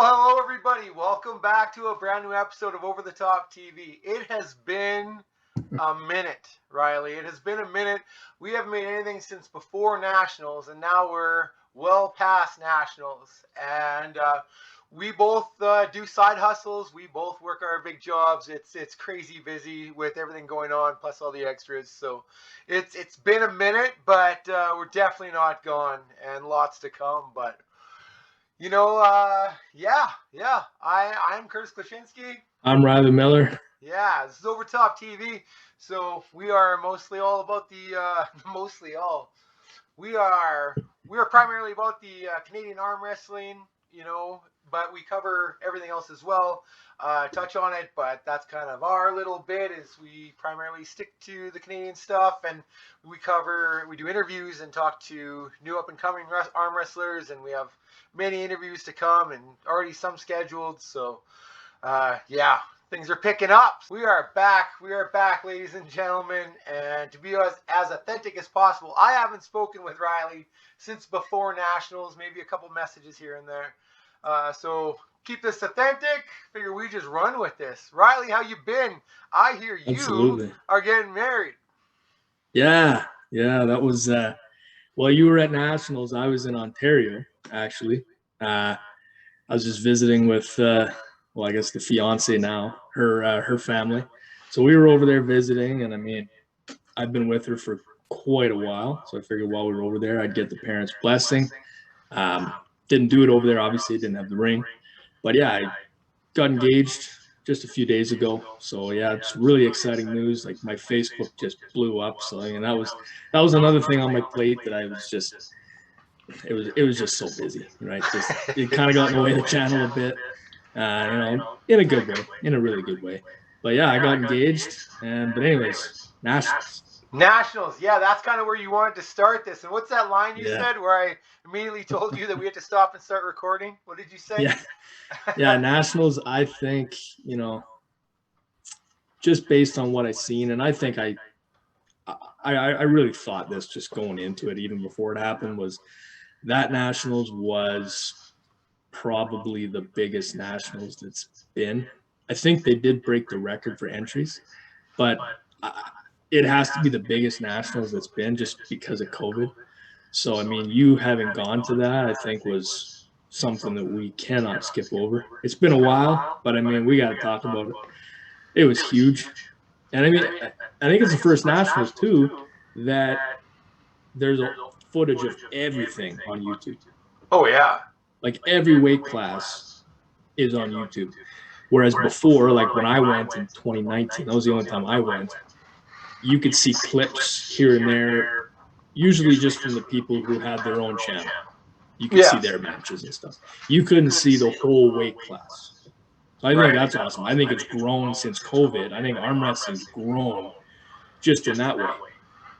Well, hello everybody. Welcome back to a brand new episode of Over the Top TV. It has been a minute, Ryley. It has been a minute. We haven't made anything since before Nationals, and now we're well past Nationals. And we both do side hustles. We both work our big jobs. It's crazy busy with everything going on, plus all the extras. So it's been a minute, but we're definitely not gone, and lots to come. But I'm Curtis Klaczynski. I'm Ryley Miller. Yeah, this is Over Top TV. So we are mostly all about the we are primarily about the Canadian arm wrestling, but we cover everything else as well. Touch on it, but that's kind of our little bit. Is we primarily stick to the Canadian stuff, and we do interviews and talk to new up and coming arm wrestlers, and we have many interviews to come and already some scheduled. So things are picking up. We are back, ladies and gentlemen, and to be as authentic as possible. I haven't spoken with Ryley since before Nationals, maybe a couple messages here and there. So keep this authentic. Figure we just run with this. Ryley, how you been? I hear you Absolutely. are getting married. Yeah, that was well, you were at Nationals. I was in Ontario, actually. I was just visiting with I guess the fiance now, her family. So we were over there visiting, and I mean, I've been with her for quite a while. So I figured while we were over there, I'd get the parents' blessing. Didn't do it over there, obviously, didn't have the ring. But yeah, I got engaged just a few days ago. So yeah, it's really exciting news. Like my Facebook just blew up. So I mean, that was another thing on my plate that I was just it was just so busy, right? Just it kind of got in the way of the channel a bit, in a good way, in a really good way. But yeah, I got engaged, but anyways, Nationals, yeah, that's kind of where you wanted to start this. And what's that line you said where I immediately told you that we had to stop and start recording? What did you say? Yeah, Nationals, I think, just based on what I've seen, and I think I really thought this just going into it, even before it happened, was that Nationals was probably the biggest Nationals that's been. I think they did break the record for entries, but it has to be the biggest Nationals that's been just because of COVID. So, I mean, you having gone to that, I think, was something that we cannot skip over. It's been a while, but I mean, we got to talk about it. It was huge. And I mean, I think it's the first Nationals too that there's a footage of everything on YouTube. Oh yeah. Like every weight class is on YouTube. Whereas before, like when I went in 2019, that was the only time I went, you could see clips here and there, usually just from the people who had their own channel. You could see their matches and stuff. You couldn't see the whole weight class. So I think that's awesome. I think it's grown since COVID. I think arm wrestling's grown just in that way.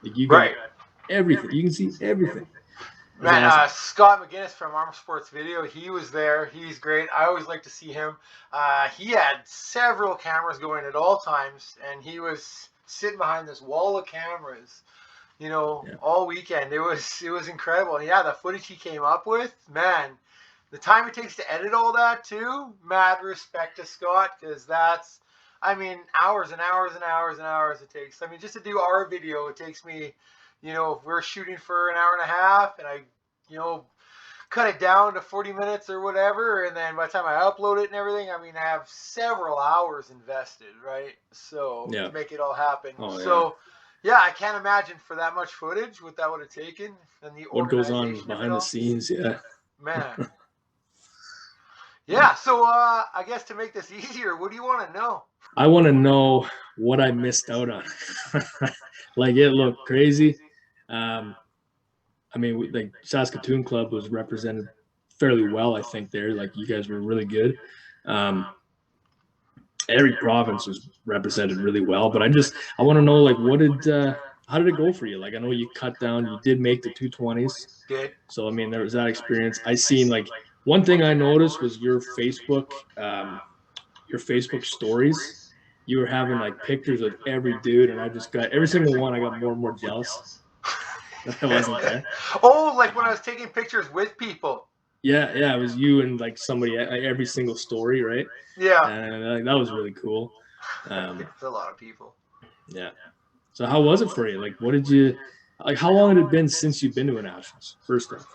Like you got everything. You can see everything. Man, awesome. Scott McGinnis from Arm Sports Video, he was there. He's great. I always like to see him. He had several cameras going at all times, and he was sitting behind this wall of cameras, all weekend. It was incredible. And yeah, the footage he came up with, man, the time it takes to edit all that too, mad respect to Scott, because that's, hours and hours and hours and hours it takes. Just to do our video, it takes me, we're shooting for an hour and a half, and I, cut it down to 40 minutes or whatever, and then by the time I upload it and everything, I have several hours invested, right? So to make it all happen. Yeah, I can't imagine for that much footage what that would have taken, and the what goes on behind the scenes, man. Yeah, so I guess to make this easier, what do you want to know? I want to know what I missed out on. Like it looked crazy. Like Saskatoon Club was represented fairly well, I think there. Like you guys were really good. Every province was represented really well, but I want to know, like, how did it go for you? Like, I know you cut down, you did make the 220s. Good. So, I mean, there was that experience. I seen, like, one thing I noticed was your Facebook stories. You were having, like, pictures of every dude, and I just got, every single one, I got more and more jealous. I wasn't there. Oh, like when I was taking pictures with people. Yeah, it was you and like somebody every single story, right? Yeah. And that was really cool. It's a lot of people. Yeah. So how was it for you? Like, what did you like? How long had it been since you've been to a nationals? First off.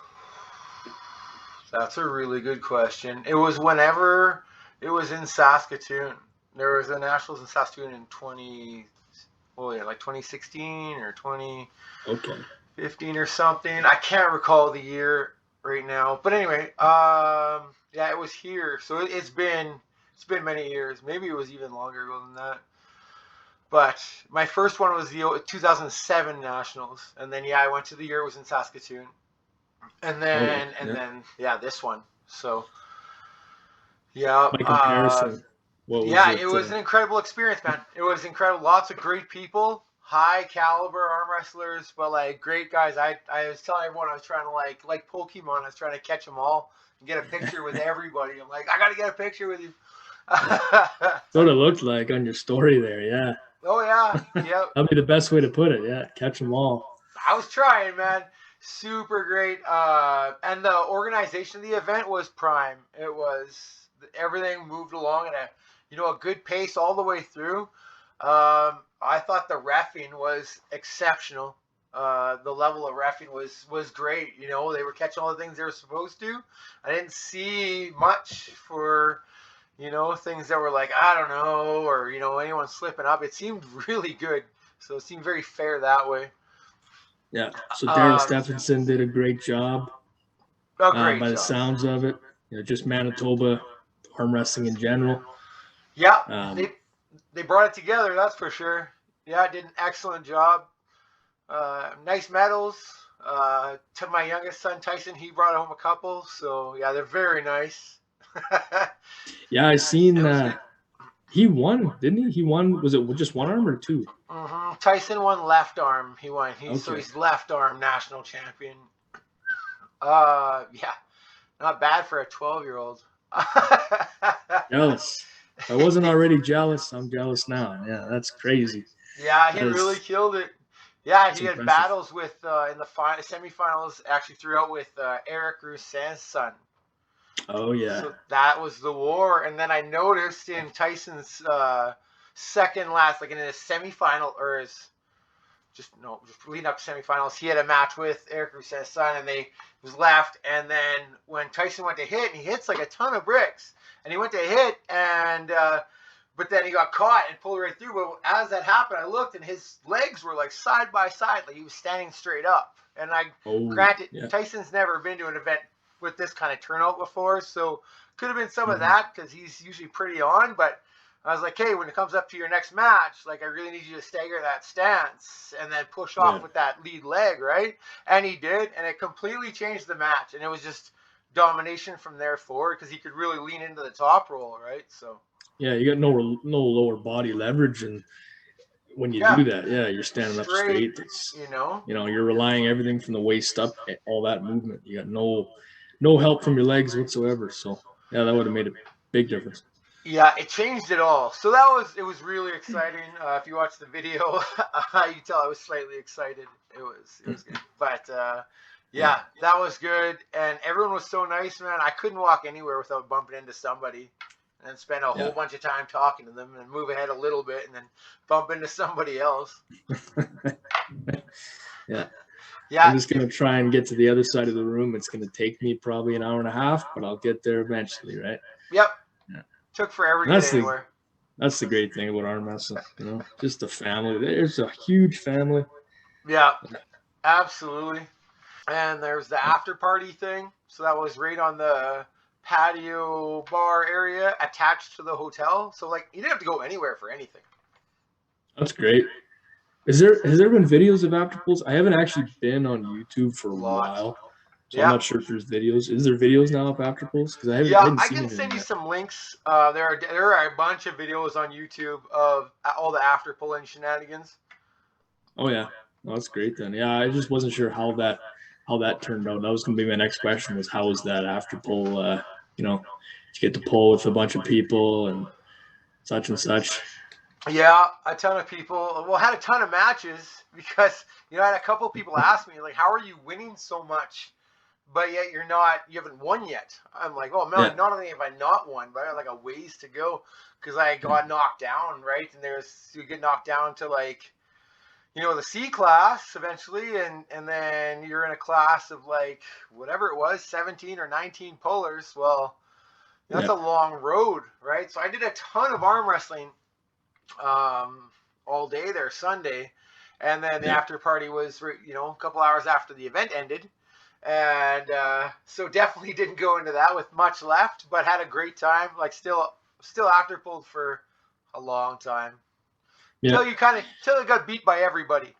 That's a really good question. It was whenever it was in Saskatoon. There was a nationals in Saskatoon in 2016 or 2015 Okay. or something. I can't recall the year right now. But anyway, yeah, it was here. So it's been many years. Maybe it was even longer ago than that. But my first one was the 2007 Nationals, and then yeah, I went to the year it was in Saskatoon, and Okay. then and Yeah. then yeah, this one. So yeah, By comparison, what was yeah, it it? was an incredible experience, man. It was incredible. Lots of great people, high caliber arm wrestlers, but like great guys. I was telling everyone I was trying to like Pokemon. I was trying to catch them all and get a picture with everybody. I'm like, I got to get a picture with you. Sort of looked like on your story there. Yeah. Oh yeah, yep. That'd be the best way to put it. Yeah. Catch them all. I was trying, man. Super great. And the organization of the event was prime. It was everything moved along at a good pace all the way through. I thought the refing was exceptional. The level of refing was great. They were catching all the things they were supposed to. I didn't see much for things that were like I don't know or anyone slipping up. It seemed really good. So it seemed very fair that way. Yeah. So Daryl Um, Stephenson did a great job a great by the job. sounds of it. Just Manitoba arm wrestling in general. Yeah, Um, they brought it together. That's for sure. Yeah, did an excellent job. Nice medals. To my youngest son Tyson, he brought home a couple. So yeah, they're very nice. yeah, I seen It was good. he won, didn't he? He won. Was it just one arm or two? Tyson won left arm. He won. Okay. He's left arm national champion. Yeah, not bad for a 12-year-old. Jealous. If I wasn't already jealous, I'm jealous now. Yeah, that's crazy. Yeah, he That really is killed it. Yeah, that's he had impressive. battles with in the semifinals. Actually, throughout with Eric Roussin's son. Oh yeah. So that was the war. And then I noticed in Tyson's second last, like in his semifinal or his just leading up to semifinals, he had a match with Eric Roussin's son, and they was left. And then when Tyson went to hit, and he hits like a ton of bricks, and he went to hit, and but then he got caught and pulled right through. But as that happened, I looked, and his legs were like side by side, like he was standing straight up. And Oh granted, yeah. Tyson's never been to an event with this kind of turnout before, so could have been some of Mhm. that because he's usually pretty on. But I was like, hey, when it comes up to your next match, like I really need you to stagger that stance and then push Yeah. off with that lead leg, right? And he did, and it completely changed the match. And it was just domination from there forward because he could really lean into the top roll, right? So Yeah, you got no lower body leverage, and when you yeah, do that, yeah, you're standing up straight, straight. It's you know. you're relying everything from the waist up, all that movement. You got no help from your legs whatsoever. So yeah, that would have made a big difference. Yeah, it changed it all. So it was really exciting. If you watch the video, you can tell I was slightly excited. It was good. But Yeah. yeah, that was good, and everyone was so nice, man. I couldn't walk anywhere without bumping into somebody, and spend a whole Yeah. bunch of time talking to them, and move ahead a little bit, and then bump into somebody else. Yeah. I'm Yeah, just gonna try and get to the other side of the room. It's gonna take me probably an hour and a half, but I'll get there eventually, right? yep. Yeah. Took forever to And get anywhere. that's the great thing about arm wrestling, just the family. There's a huge family. Yeah, absolutely. And there's the after party thing. So that was right on the patio bar area attached to the hotel. So like you didn't have to go anywhere for anything. That's great. Has there been videos of after pulls? I haven't actually been on YouTube for a Lots. while, so I'm Yeah. not sure if there's videos. Is there videos now of after pulls? Because I Yeah, hadn't I seen can anything send you yet. some links. There are a bunch of videos on YouTube of all the after pulling shenanigans. Oh yeah, well, that's great then. Yeah, I just wasn't sure how that turned out. That was gonna be my next question: was how was that after pull? Did you get to pull with a bunch of people and such and such? Yeah, a ton of people. Well, had a ton of matches because I had a couple people ask me like, "How are you winning so much but yet you haven't won yet. I'm like, oh man, Yeah. not only have I not won, but I got like a ways to go because I got knocked down, right? And you get knocked down to like, the C class eventually, and then you're in a class of like whatever it was, 17 or 19 pullers. Well, that's Yeah. a long road, right? So I did a ton of arm wrestling all day there Sunday, and then the Yeah. after party was a couple hours after the event ended, and so definitely didn't go into that with much left, but had a great time. Like still after pulled for a long time Yeah. till it got beat by everybody.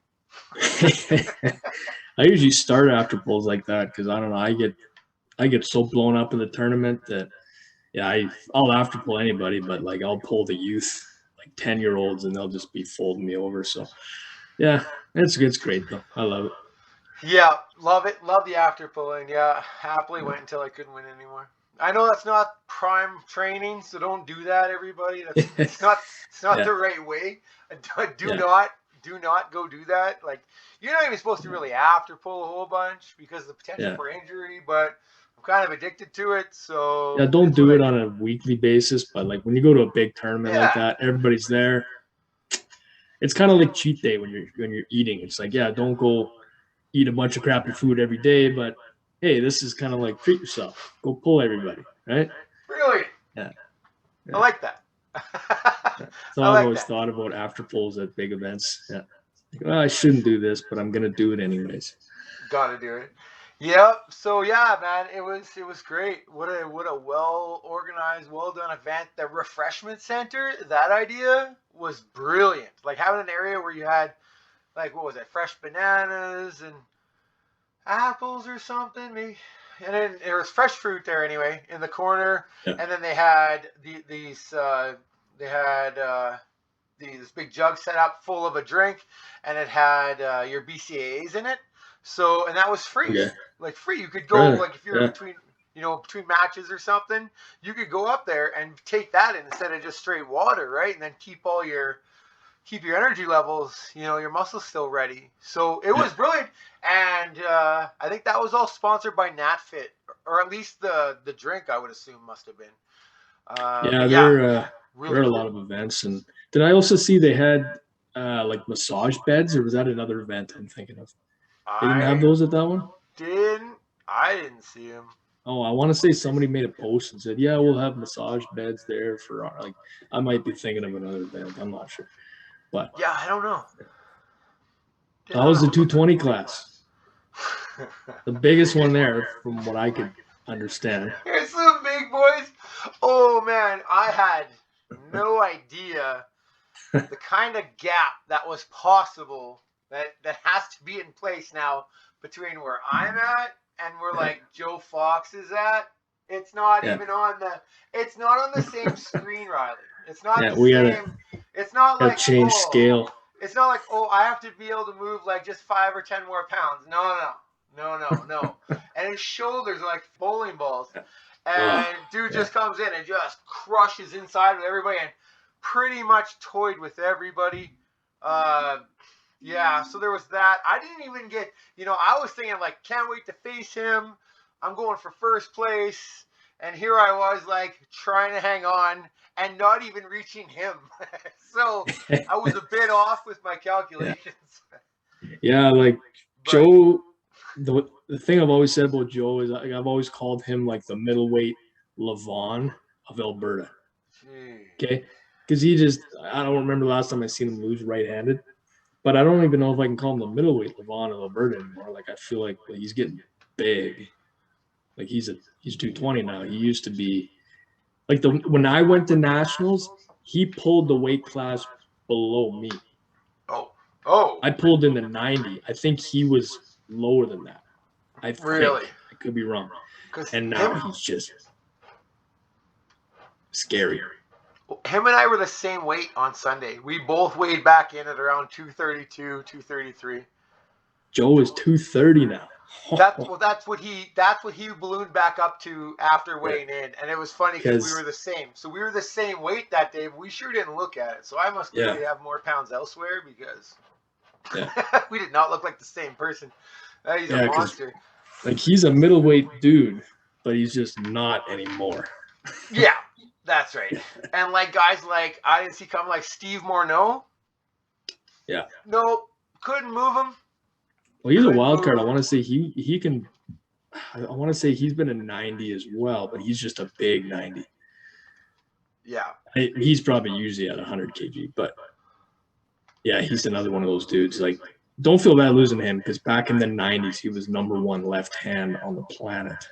I usually start after pulls like that because I don't know. I get so blown up in the tournament that I'll after pull anybody, but like I'll pull the youth, like 10-year-olds, and they'll just be folding me over. So yeah, it's great though. I love it. Yeah, love it. Love the after pulling. Yeah, happily went until I couldn't win anymore. I know that's not prime training, so don't do that, everybody. It's not Yeah. the right way. Do Yeah. not do not go do that. Like you're not even supposed to really after pull a whole bunch because of the potential Yeah. for injury. But I'm kind of addicted to it, so Yeah, don't do it on a weekly basis, but like when you go to a big tournament like that, everybody's there. It's kind of like cheat day when you're eating. It's like, yeah, don't go eat a bunch of crappy food every day, but hey, this is kind of like treat yourself. Go pull everybody, right? Really, Yeah. I like that. So I I've like always that. thought about after pulls at big events. Yeah. Like, well, I shouldn't do this, but I'm gonna do it anyways. Gotta do it. Yep. So yeah, man, it was great. What a well organized, well done event. The refreshment center, that idea was brilliant. Like having an area where you had like what was it, fresh bananas and apples or something, maybe. And then there was fresh fruit there anyway in the corner. Yeah. And then they had they had this big jug set up full of a drink, and it had your BCAAs in it. So, and that was free, Okay. like free. You could go like if you're Yeah. between matches or something, you could go up there and take that instead of just straight water, right? And then keep your energy levels, your muscles still ready. So it was brilliant, and I think that was all sponsored by NatFit, or at least the drink I would assume must have been. Yeah, Yeah, there really are a cool. lot of events, and did I also see they had like massage beds, or was that another event I'm thinking of? They didn't have I those at that one. didn't see him. Oh, I want to say somebody made a post and said, "Yeah, we'll have massage beds there for our, like." I might be thinking of another event. I'm not sure, but Yeah, I don't know. that was the 220 class, the biggest one there, from what I could understand. Here's some big boys. Oh man, I had no idea the kind of gap that was possible that has to be in place now between where I'm at and where Yeah. like Joe Fox is at. It's not Yeah. even on the same screen, Ryley. It's not Yeah, the we same. It's not gotta like change scale. It's not like I have to be able to move like just 5 or 10 more pounds. No. And his shoulders are like bowling balls. And dude just comes in and just crushes inside with everybody and pretty much toyed with everybody. Yeah, so there was that. I didn't even get, I was thinking like, can't wait to face him. I'm going for first place. And here I was like trying to hang on and not even reaching him. So I was a bit off with my calculations. Yeah, like But Joe. The thing I've always said about Joe is I've always called him like the middleweight Levon of Alberta. gee. Okay, because I don't remember the last time I seen him lose right-handed, but I don't even know if I can call him the middleweight Levon of Alberta anymore. Like I feel like he's getting big. Like he's 220 now. He used to be like when I went to nationals, he pulled the weight class below me. Oh. I pulled in the 90. I think he was lower than that. I think. Really? I could be wrong. 'Cause And now he's just scary. him and I were the same weight on Sunday. We both weighed back in at around 232, 233. Joe is 230 now. That's what he ballooned back up to after weighing in, and it was funny because we were the same. So we were the same weight that day, but we sure didn't look at it. So I must really have more pounds elsewhere because we did not look like the same person. He's a monster. Like he's a middleweight dude, but he's just not anymore. Yeah, that's right. And like guys like I didn't see coming like Steve Morneau. Yeah. Nope, couldn't move him. Well, he's a Couldn't wild card. move I him. want to say he can. I want to say he's been a 90 as well, but he's just a big 90. Yeah. He's probably usually at 100 kg, but yeah, he's another one of those dudes. Like, don't feel bad losing him because back in the 90s, he was #1 left hand on the planet.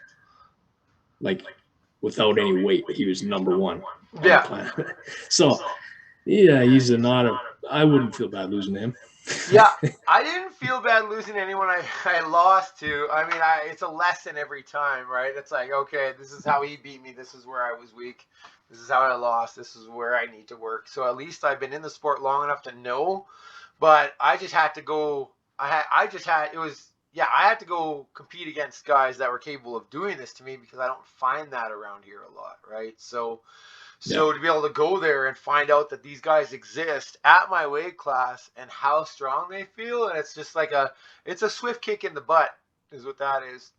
Like, without any weight, he was #1 on the planet. So, yeah, he's not a. I wouldn't feel bad losing him. Yeah, I didn't feel bad losing anyone I lost to. I mean, it's a lesson every time, right? It's like, okay, this is how he beat me. This is where I was weak. This is how I lost. This is where I need to work. So at least I've been in the sport long enough to know. But I just had to go. I just had. It was. Yeah, I had to go compete against guys that were capable of doing this to me because I don't find that around here a lot, right? So to be able to go there and find out that these guys exist at my weight class and how strong they feel, and it's just like it's a swift kick in the butt, is what that is.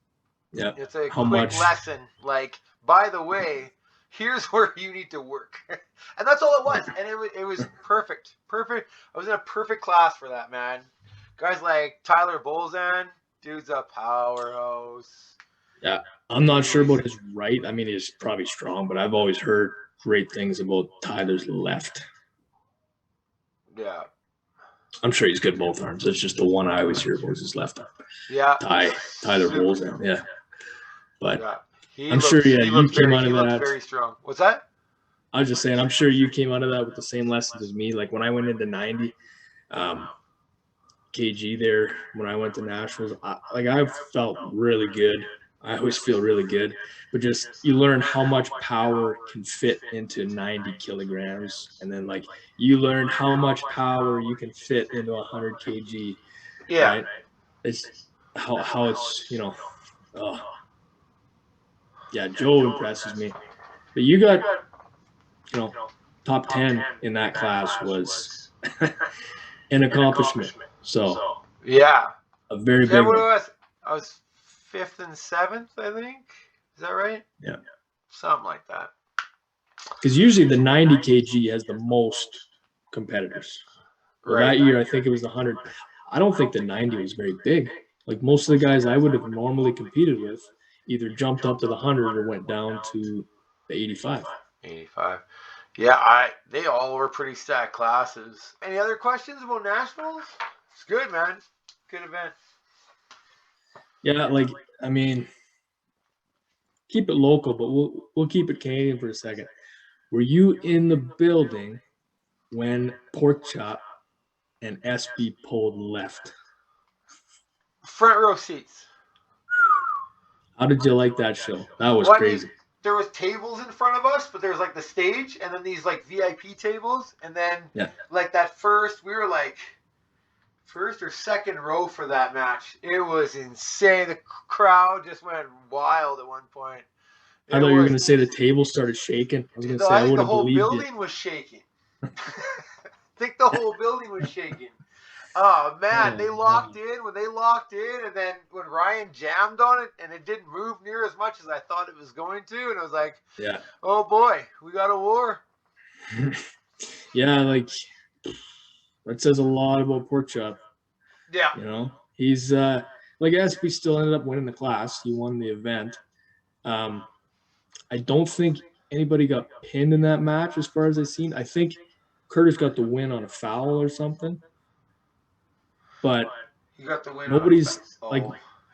Yeah. It's a How quick much? lesson. Like, by the way, here's where you need to work, and that's all it was. And it was perfect, perfect. I was in a perfect class for that, man. Guys like Tyler Bolzan, dude's a powerhouse. Yeah, I'm not sure about his right. I mean, he's probably strong, but I've always heard great things about Tyler's left. Yeah. I'm sure he's good both arms. It's just the one I always hear about is his left arm. Yeah. Tyler Bolzan, yeah. But yeah. I'm sure, yeah, you came out of he that. looked very strong. What's that? I was just saying, I'm sure you came out of that with the same lessons as me. Like when I went into 90 kg there, when I went to nationals, I felt really good. I always feel really good, but just you learn how much power can fit into 90 kilograms, and then like you learn how much power you can fit into 100 kg. Yeah. Right? It's how it's yeah. Joe impresses me, but you got top 10 in that class was an accomplishment. So yeah, a very big one. I was 5th and 7th, I think. Is that right? Yeah. Something like that. Because usually the 90 kg has the most competitors. Well, that year I think it was the 100. I don't think the 90 was very big. Like most of the guys I would have normally competed with either jumped up to the 100 or went down to the 85. 85. Yeah, they all were pretty stacked classes. Any other questions about nationals? It's good, man. Good event. Yeah, like I mean, keep it local, but we'll keep it Canadian for a second. Were you in the building when Pork Chop and SB pulled left? Front row seats. How did you like that show? That was crazy. There was tables in front of us, but there was like the stage and then these like VIP tables, and then like that we were like first or second row for that match. It was insane. The crowd just went wild at one point. I thought you were going to say the table started shaking. I was going to say I would have believed it. The whole building was shaking. I think the whole building was shaking. Oh man, they locked in. When they locked in, and then when Ryan jammed on it, and it didn't move near as much as I thought it was going to, and I was like, yeah, oh boy, we got a war. Yeah, like that says a lot about Pork Chop. Yeah, he's like SB still ended up winning the class. He won the event. I don't think anybody got pinned in that match as far as I've seen. I think Curtis got the win on a foul or something. But he got the win. Nobody's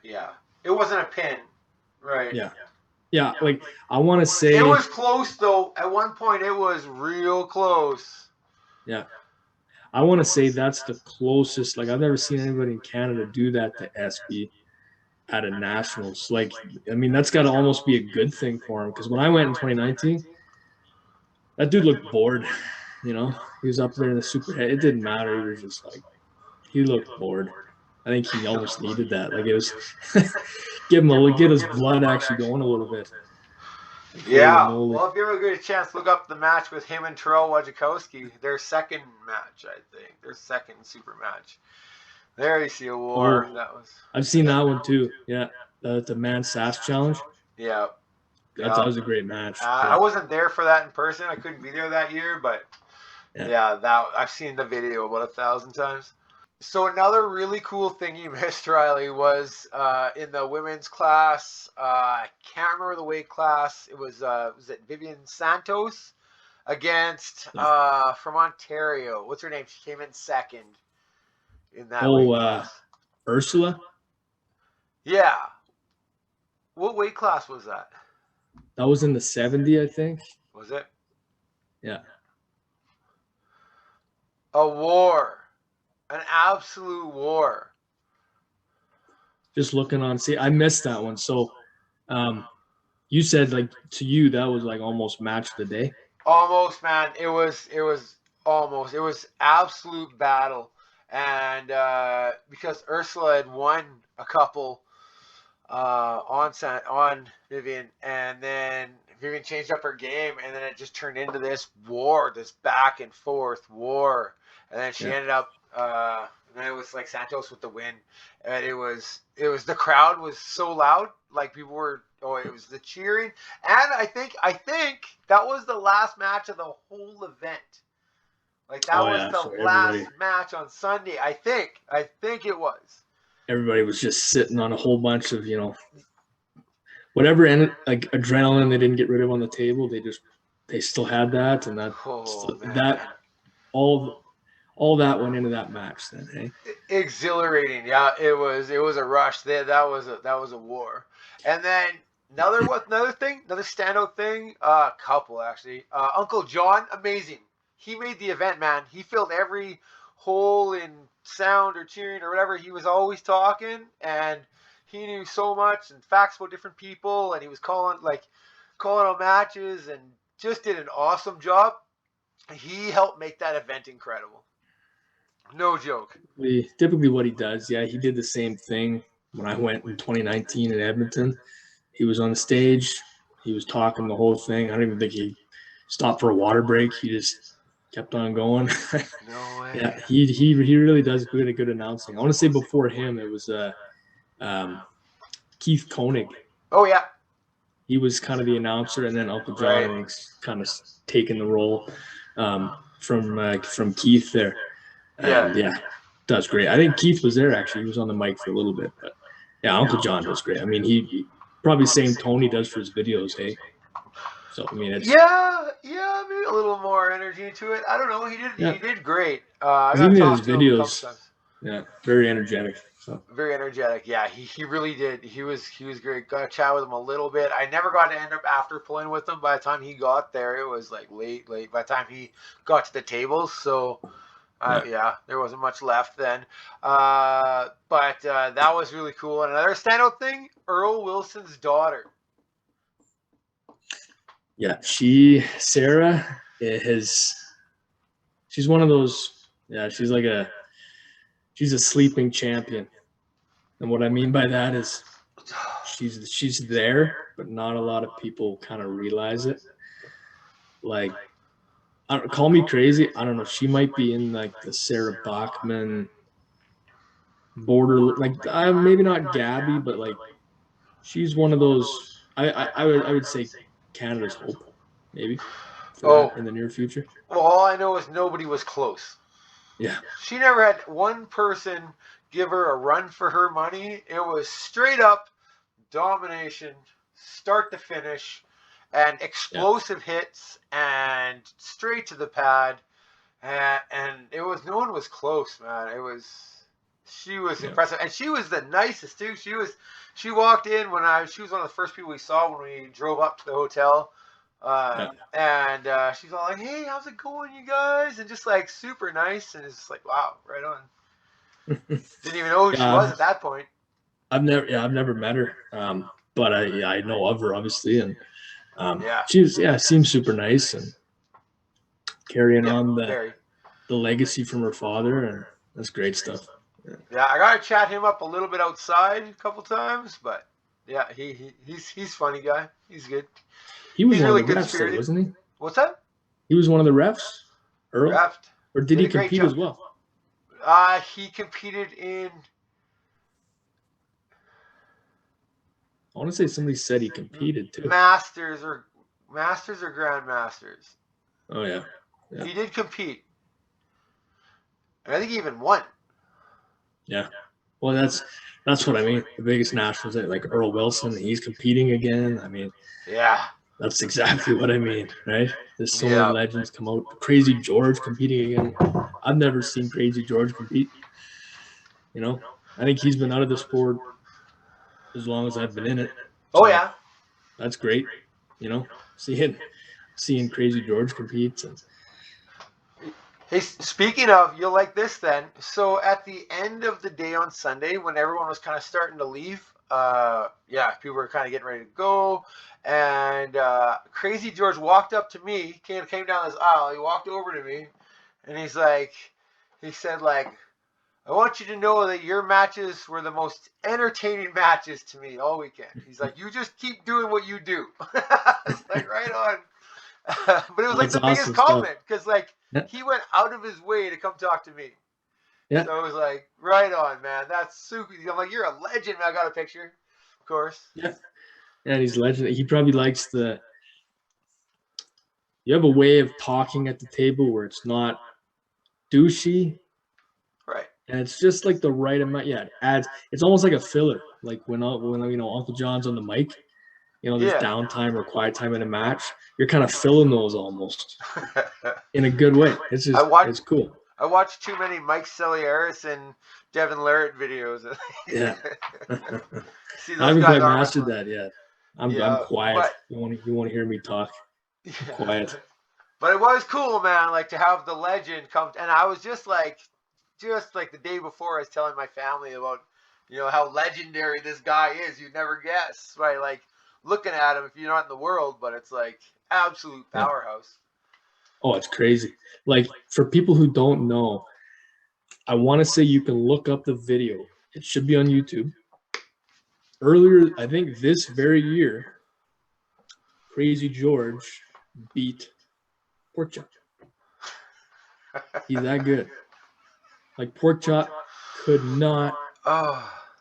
yeah, it wasn't a pin, right? Yeah. Like I want to say it was close though. At one point, it was real close. Yeah, I want to say that's the closest. Like I've never seen anybody in Canada do that to SB at a nationals. Like I mean, that's got to almost be a good thing for him because when I went in 2019, that dude looked bored. He was up there in the super head. It didn't matter. He was just like. He looked bored. I think he almost needed that. Like it was get his blood actually going a little bit. Yeah. Well, if you ever get a chance, look up the match with him and Terrell Wojciechowski. Their second match, I think. Their second super match. There you see a war. I've seen that one too. Yeah. the Man Sass Challenge. Yeah. That was a great match. I wasn't there for that in person. I couldn't be there that year, but that I've seen the video about 1,000 times. So another really cool thing you missed, Ryley, was in the women's class. I can't remember the weight class. It was it Vivian Santos against from Ontario. What's her name? She came in second in that weight class. Ursula? Yeah. What weight class was that? That was in the 70, I think. Was it? Yeah. A war. An absolute war. Just looking on. See, I missed that one. So you said, like, to you, that was like almost match of the day. Almost, man. It was almost. It was absolute battle. And because Ursula had won a couple on Vivian, and then Vivian changed up her game, and then it just turned into this war, this back and forth war. And then she ended up and then it was like Santos with the win. And it was the crowd was so loud, like people were it was the cheering. And I think that was the last match of the whole event. Like that was the last match on Sunday. I think it was. Everybody was just sitting on a whole bunch of, whatever like adrenaline they didn't get rid of on the table. They still had that, and all that went into that match then, hey? Exhilarating. Yeah, it was a rush. That was a war. And then another standout thing, couple actually. Uncle John, amazing. He made the event, man. He filled every hole in sound or cheering or whatever. He was always talking, and he knew so much and facts about different people, and he was calling out matches and just did an awesome job. He helped make that event incredible. No joke. Typically what he does, he did the same thing when I went in 2019 in Edmonton. He was on the stage. He was talking the whole thing. I don't even think he stopped for a water break. He just kept on going. No way. Yeah, he really does good announcing. I want to say before him, it was Keith Koenig. Oh, yeah. He was kind of the announcer, and then Uncle John, I think, kind of taking the role from Keith there. And does great. I think Keith was there actually. He was on the mic for a little bit, but Uncle John does great. I mean, he probably the same tone he does for his videos, hey. So I mean, it's maybe a little more energy to it. I don't know. He did great. Even in his videos, very energetic. So. Very energetic. Yeah, he really did. He was great. Got to chat with him a little bit. I never got to end up after pulling with him. By the time he got there, it was like late. By the time he got to the tables, so there wasn't much left then. But that was really cool. And another standout thing, Earl Wilson's daughter. Yeah, Sarah she's one of those. Yeah, she's a sleeping champion. And what I mean by that is she's there, but not a lot of people kind of realize it. Like, call me crazy. I don't know. She might be in like the Sarah Bachman border, like maybe not Gabby, but like she's one of those. I would say Canada's hope, maybe in the near future. Well, all I know is nobody was close. Yeah. She never had one person give her a run for her money. It was straight up domination, start to finish, and explosive hits, and straight to the pad. And it was no one was close, man. She was impressive, and she was the nicest too. She walked in she was one of the first people we saw when we drove up to the hotel. And she's all like, "Hey, how's it going, you guys?" And just like super nice, and it's just like, wow, right on. Didn't even know who she was at that point. I've never met her, but I know of her obviously, and she's seems super nice and carrying on the legacy from her father, and that's great stuff. Yeah, I gotta chat him up a little bit outside a couple times, but he's funny guy. He's good. He was one of the refs, though, wasn't he? What's that? He was one of the refs, Earl? Or did he compete as well? He competed in... I want to say somebody said he competed too. Masters or Grandmasters. Oh yeah. He did compete. And I think he even won. Yeah. Well, that's what I mean. The biggest nationals, like Earl Wilson, he's competing again. I mean, yeah, that's exactly what I mean, right? There's so many Yeah. legends come out. Crazy George competing again. I've never seen Crazy George compete. You know, I think he's been out of the sport as long as I've been in it. Oh So yeah. that's great. You know, seeing Crazy George compete. And Hey, speaking of, you'll like this then. So at the end of the day on Sunday, when everyone was kind of starting to leave, people were kind of getting ready to go, and Crazy George walked up to me, came down this aisle. He walked over to me, and he said like, I want you to know that your matches were the most entertaining matches to me all weekend. He's like, you just keep doing what you do. It's like, right on. But it was like that's the biggest awesome stuff. compliment because like Yeah. he went out of his way to come talk to me. Yeah. So it was like, right on, man. That's super. I'm like, you're a legend, man. I got a picture, of course. Yeah. And he's legend. He probably likes you have a way of talking at the table where it's not douchey. Right. And it's just like the right amount. Yeah, it adds. It's almost like a filler. Like when Uncle John's on the mic, there's downtime or quiet time in a match. You're kind of filling those almost in a good way. It's just it's cool. I watched too many Mike Celieris and Devin Larratt videos. Yeah. See, I haven't quite mastered that yet. I'm quiet. You want to hear me talk? I'm quiet. But it was cool, man. Like to have the legend come, and I was just like the day before, I was telling my family about, how legendary this guy is. You'd never guess, right? Like looking at him if you're not in the world, but it's like absolute powerhouse. Oh, it's crazy. Like for people who don't know, I want to say you can look up the video. It should be on YouTube. Earlier, I think this very year, Crazy George beat Porkchop. He's that good. Like Porkchop could not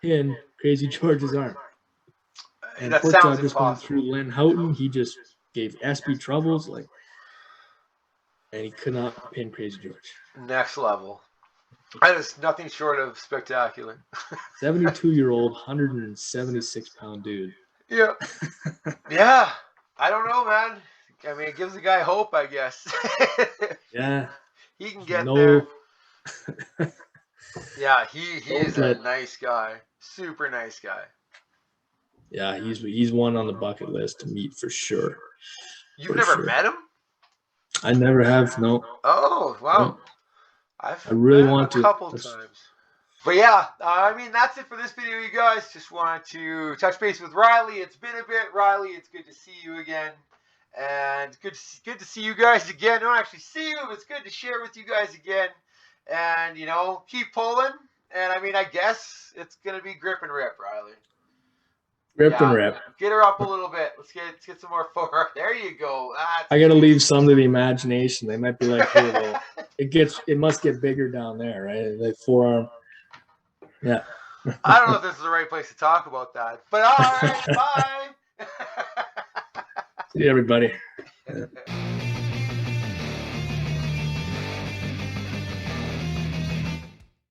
pin Crazy George's arm. And Porkchop just went through Len Houghton. He just gave SB troubles, and he could not pin Crazy George. Next level. That is nothing short of spectacular. 72-year-old, 176-pound dude. Yeah. Yeah. I don't know, man. I mean, it gives the guy hope, I guess. Yeah. He can get there. Yeah, he is a nice guy. Super nice guy. Yeah, he's one on the bucket list to meet for sure. You've never met him? I never have, no. Oh, wow. No. I really want to. A couple times. But yeah, I mean, that's it for this video, you guys. Just wanted to touch base with Ryley. It's been a bit. Ryley, it's good to see you again. And good to see you guys again. I don't actually see you, but it's good to share with you guys again. And, keep pulling. And, I mean, I guess it's going to be grip and rip, Ryley. Grip and rip. Get her up a little bit. Let's get some more forward. There you go. I got to leave some to the imagination. They might be like, hey, well, it must get bigger down there, right? Like forearm. Yeah. I don't know if this is the right place to talk about that. But all right, bye. See you, everybody.